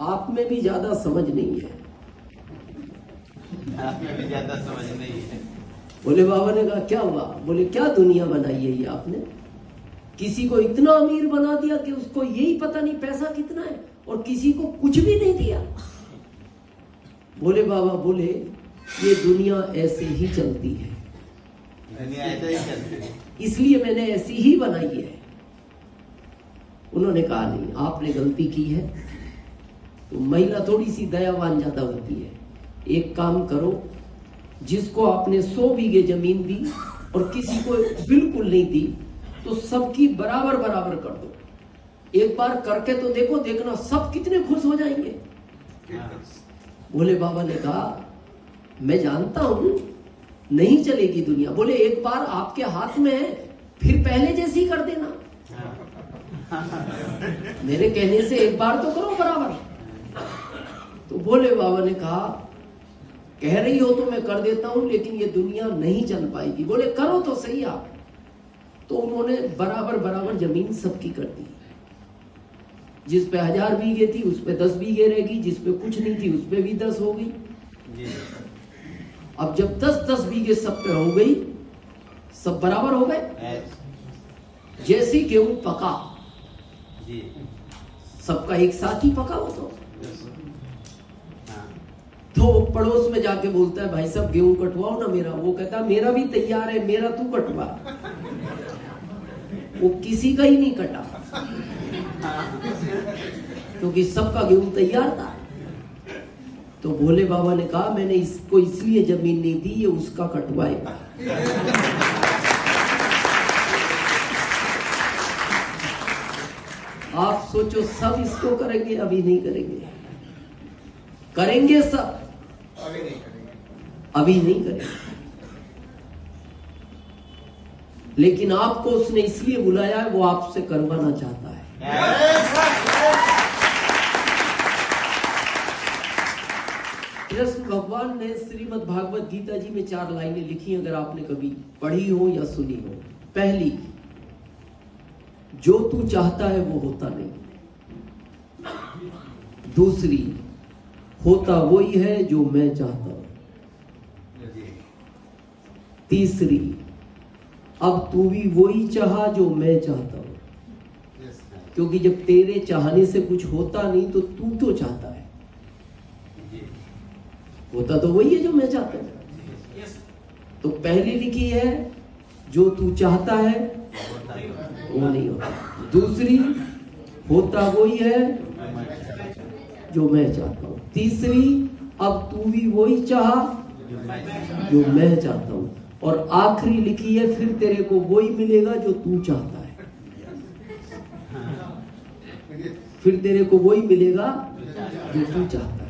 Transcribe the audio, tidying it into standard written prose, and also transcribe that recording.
आप में भी ज्यादा समझ नहीं है। आप में भी ज्यादा समझ नहीं है। बोले बाबा ने कहा क्या हुआ? बोले क्या दुनिया बनाई है ये आपने? किसी को इतना अमीर बना दिया कि उसको यही पता नहीं पैसा कितना है, और किसी को कुछ भी नहीं दिया। बोले बाबा बोले ये दुनिया ऐसे ही चलती है, दुनिया ऐसे ही चलती है, इसलिए मैंने ऐसी ही बनाई है। उन्होंने कहा नहीं, आपने गलती की है। तो महिला थोड़ी सी दयावान ज्यादा होती है। एक काम करो, जिसको आपने 100 बीघे जमीन दी और किसी को बिल्कुल नहीं दी, तो सबकी बराबर बराबर कर दो। एक बार करके तो देखो, देखना सब कितने खुश हो जाएंगे। बोले बाबा ने कहा मैं जानता हूं नहीं चलेगी दुनिया। बोले एक बार आपके हाथ में है, फिर पहले जैसी कर देना। मेरे कहने से एक बार तो करो बराबर। तो बोले बाबा ने कहा कह रही हो तो मैं कर देता हूं, लेकिन ये दुनिया नहीं चल पाएगी। बोले करो तो सही आप। तो उन्होंने बराबर बराबर जमीन सबकी कर दी। जिस पे 1000 बीघे थी उस पे 10 बीघे रहेगी, जिस पे कुछ नहीं थी उस पे भी 10 हो गई। अब जब 10-10 बीघे सब पे हो गई, सब बराबर हो गए। जैसे गेहूं पका, सबका एक साथ ही पका हो। तो पड़ोस में जाके बोलता है भाई साहब गेहूं कटवाओ ना मेरा। वो कहता मेरा भी तैयार है, मेरा तू कटवा। वो किसी का ही नहीं कटा, क्योंकि सबका गेहूं तैयार था। तो भोले बाबा ने कहा मैंने इसको इसलिए जमीन नहीं दी, ये उसका कटवाएगा। आप सोचो सब इसको करेंगे? अभी नहीं करेंगे। करेंगे सब, अभी नहीं करेंगे। लेकिन आपको उसने इसलिए बुलाया है, वो आपसे करवाना चाहता है। कृष्ण भगवान ने श्रीमद् भागवत गीता जी में 4 लाइनें लिखी, अगर आपने कभी पढ़ी हो या सुनी हो। पहली, जो तू चाहता है वो होता नहीं। दूसरी, होता वही है जो मैं चाहता हूं। तीसरी, अब तू भी वही चाहा जो मैं चाहता हूं। क्योंकि जब तेरे चाहने से कुछ होता नहीं तो तू क्यों चाहता है? होता तो वही है जो मैं चाहता हूं। तो पहली लिखी है जो तू चाहता है वो नहीं होता। दूसरी, होता वही है जो मैं चाहता हूं। तीसरी, अब तू भी वही चाहा जो मैं चाहता हूं। और आखिरी लिखी है फिर तेरे को वही मिलेगा जो तू चाहता है। फिर तेरे को वही मिलेगा जो तू चाहता है।